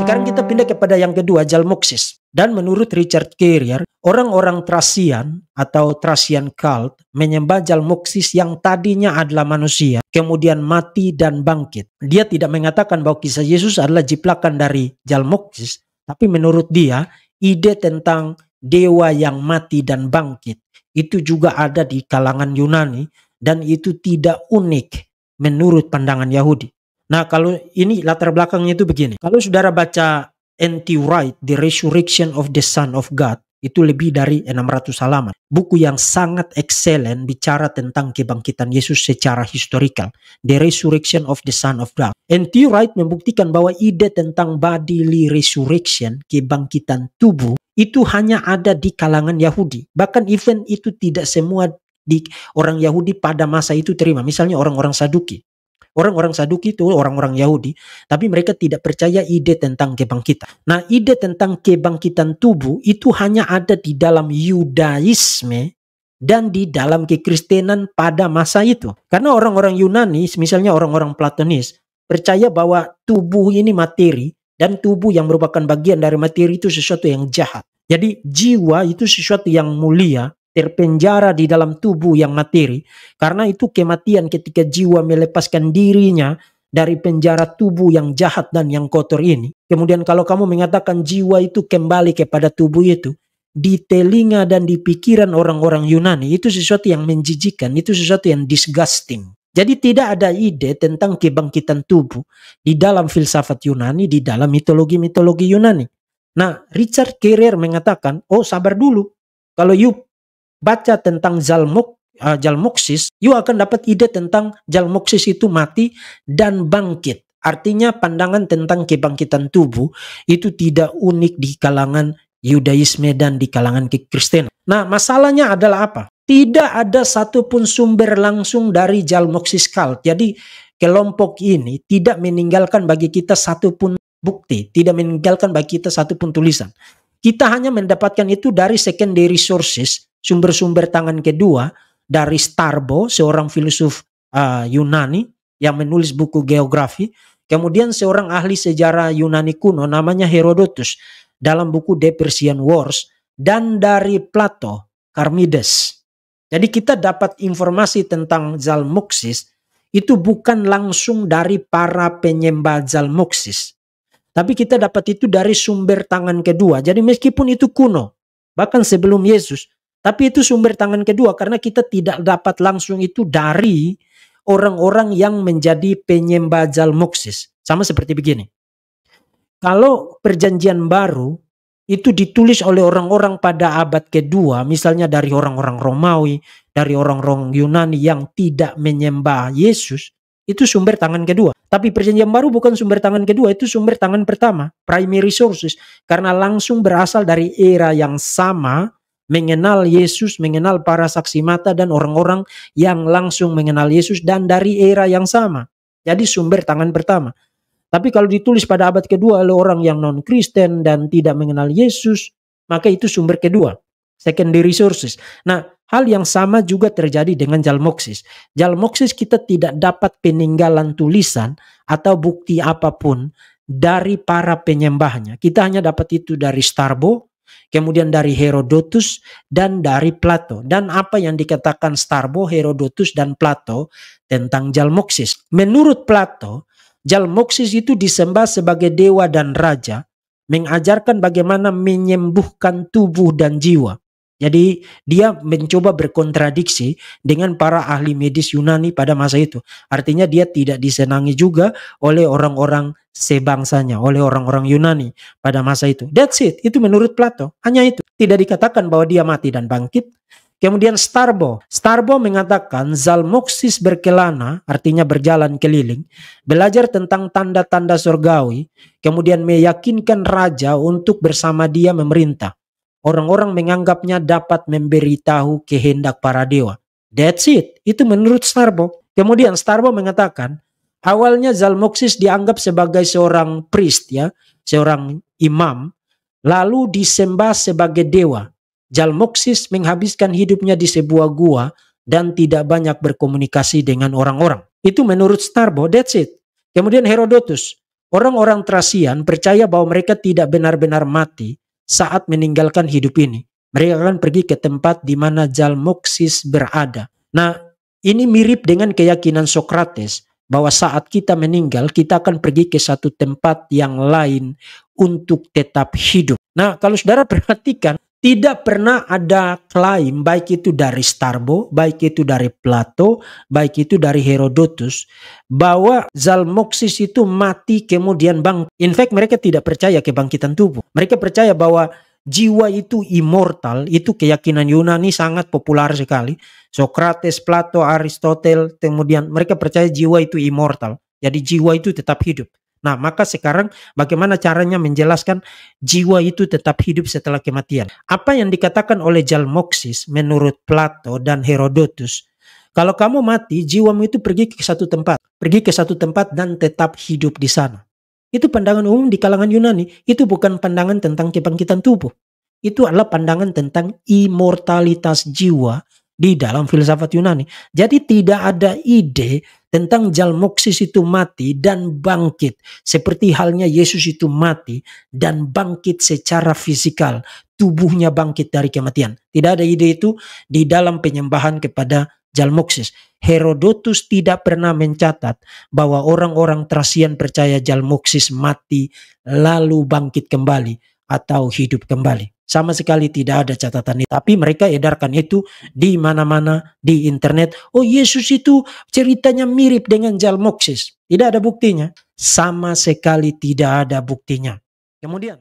Sekarang kita pindah kepada yang kedua, Jalmoxis. Dan menurut Richard Carrier, orang-orang Thracian atau Thracian cult menyembah Jalmoxis yang tadinya adalah manusia, kemudian mati dan bangkit. Dia tidak mengatakan bahwa kisah Yesus adalah jiplakan dari Jalmoxis, tapi menurut dia, ide tentang dewa yang mati dan bangkit itu juga ada di kalangan Yunani, dan itu tidak unik menurut pandangan Yahudi. Nah, kalau ini latar belakangnya itu begini. Kalau saudara baca N.T. Wright, The Resurrection of the Son of God, itu lebih dari 600 halaman. Buku yang sangat excellent bicara tentang kebangkitan Yesus secara historical. The Resurrection of the Son of God. N.T. Wright membuktikan bahwa ide tentang bodily resurrection, kebangkitan tubuh, itu hanya ada di kalangan Yahudi. Bahkan even itu tidak semua di orang Yahudi pada masa itu terima. Misalnya orang-orang Saduki. Orang-orang Saduki itu orang-orang Yahudi, tapi mereka tidak percaya ide tentang kebangkitan. Nah, ide tentang kebangkitan tubuh itu hanya ada di dalam Yudaisme dan di dalam kekristenan pada masa itu. Karena orang-orang Yunani, misalnya orang-orang Platonis, percaya bahwa tubuh ini materi, dan tubuh yang merupakan bagian dari materi itu sesuatu yang jahat. Jadi jiwa itu sesuatu yang mulia, terpenjara di dalam tubuh yang materi, karena itu kematian ketika jiwa melepaskan dirinya dari penjara tubuh yang jahat dan yang kotor ini. Kemudian kalau kamu mengatakan jiwa itu kembali kepada tubuh itu, di telinga dan di pikiran orang-orang Yunani itu sesuatu yang menjijikan, itu sesuatu yang disgusting. Jadi tidak ada ide tentang kebangkitan tubuh di dalam filsafat Yunani, di dalam mitologi-mitologi Yunani. Nah, Richard Carrier mengatakan, oh sabar dulu, kalau you baca tentang Jalmoxis, you akan dapat ide tentang Jalmoxis itu mati dan bangkit. Artinya pandangan tentang kebangkitan tubuh itu tidak unik di kalangan Yudaisme dan di kalangan kekristenan. Nah, masalahnya adalah apa? Tidak ada satupun sumber langsung dari Jalmoxis cult. Jadi kelompok ini tidak meninggalkan bagi kita satupun bukti, tidak meninggalkan bagi kita satupun tulisan. Kita hanya mendapatkan itu dari secondary sources, sumber-sumber tangan kedua, dari Strabo, seorang filsuf Yunani yang menulis buku geografi. Kemudian seorang ahli sejarah Yunani kuno namanya Herodotus dalam buku The Persian Wars, dan dari Plato, Charmides. Jadi kita dapat informasi tentang Jalmoxis itu bukan langsung dari para penyembah Jalmoxis, tapi kita dapat itu dari sumber tangan kedua. Jadi meskipun itu kuno, bahkan sebelum Yesus, tapi itu sumber tangan kedua karena kita tidak dapat langsung itu dari orang-orang yang menjadi penyembah Jalmoxis. Sama seperti begini. Kalau perjanjian baru itu ditulis oleh orang-orang pada abad kedua, misalnya dari orang-orang Romawi, dari orang-orang Yunani yang tidak menyembah Yesus, itu sumber tangan kedua. Tapi perjanjian baru bukan sumber tangan kedua, itu sumber tangan pertama, primary sources. Karena langsung berasal dari era yang sama, mengenal Yesus, mengenal para saksi mata dan orang-orang yang langsung mengenal Yesus, dan dari era yang sama. Jadi sumber tangan pertama. Tapi kalau ditulis pada abad kedua oleh orang yang non-Kristen dan tidak mengenal Yesus, maka itu sumber kedua, secondary sources. Nah, hal yang sama juga terjadi dengan Jalmoxis. Jalmoxis kita tidak dapat peninggalan tulisan atau bukti apapun dari para penyembahnya. Kita hanya dapat itu dari Strabo, kemudian dari Herodotus, dan dari Plato. Dan apa yang dikatakan Strabo, Herodotus, dan Plato tentang Jalmoxis. Menurut Plato, Jalmoxis itu disembah sebagai dewa dan raja, mengajarkan bagaimana menyembuhkan tubuh dan jiwa. Jadi dia mencoba berkontradiksi dengan para ahli medis Yunani pada masa itu. Artinya dia tidak disenangi juga oleh orang-orang sebangsanya, oleh orang-orang Yunani pada masa itu. That's it, itu menurut Plato, hanya itu. Tidak dikatakan bahwa dia mati dan bangkit. Kemudian Strabo mengatakan Jalmoxis berkelana, artinya berjalan keliling, belajar tentang tanda-tanda surgawi, kemudian meyakinkan raja untuk bersama dia memerintah. Orang-orang menganggapnya dapat memberitahu kehendak para dewa. That's it, itu menurut Strabo. Kemudian Strabo mengatakan, awalnya Jalmoxis dianggap sebagai seorang priest, ya, seorang imam, lalu disembah sebagai dewa. Jalmoxis menghabiskan hidupnya di sebuah gua dan tidak banyak berkomunikasi dengan orang-orang. Itu menurut Strabo, that's it. Kemudian Herodotus. Orang-orang Thracian percaya bahwa mereka tidak benar-benar mati saat meninggalkan hidup ini. Mereka akan pergi ke tempat di mana Zalmoxis berada. Nah, ini mirip dengan keyakinan Socrates bahwa saat kita meninggal, kita akan pergi ke satu tempat yang lain untuk tetap hidup. Nah, kalau saudara perhatikan, tidak pernah ada klaim baik itu dari Strabo, baik itu dari Plato, baik itu dari Herodotus bahwa Zalmoxis itu mati kemudian bangkit. In fact mereka tidak percaya kebangkitan tubuh. Mereka percaya bahwa jiwa itu immortal, itu keyakinan Yunani sangat populer sekali. Socrates, Plato, Aristoteles, kemudian mereka percaya jiwa itu immortal. Jadi jiwa itu tetap hidup. Nah, maka sekarang bagaimana caranya menjelaskan jiwa itu tetap hidup setelah kematian? Apa yang dikatakan oleh Zalmoxis menurut Plato dan Herodotus, kalau kamu mati, jiwamu itu pergi ke satu tempat. Pergi ke satu tempat dan tetap hidup di sana. Itu pandangan umum di kalangan Yunani. Itu bukan pandangan tentang kebangkitan tubuh. Itu adalah pandangan tentang immortalitas jiwa di dalam filsafat Yunani. Jadi tidak ada ide tentang Zalmoxis itu mati dan bangkit. Seperti halnya Yesus itu mati dan bangkit secara fisikal. Tubuhnya bangkit dari kematian. Tidak ada ide itu di dalam penyembahan kepada Zalmoxis. Herodotus tidak pernah mencatat bahwa orang-orang Thracian percaya Zalmoxis mati lalu bangkit kembali atau hidup kembali. Sama sekali tidak ada catatan itu. Tapi mereka edarkan itu di mana-mana di internet. Oh, Yesus itu ceritanya mirip dengan Zalmoxis. Tidak ada buktinya. Sama sekali tidak ada buktinya. Kemudian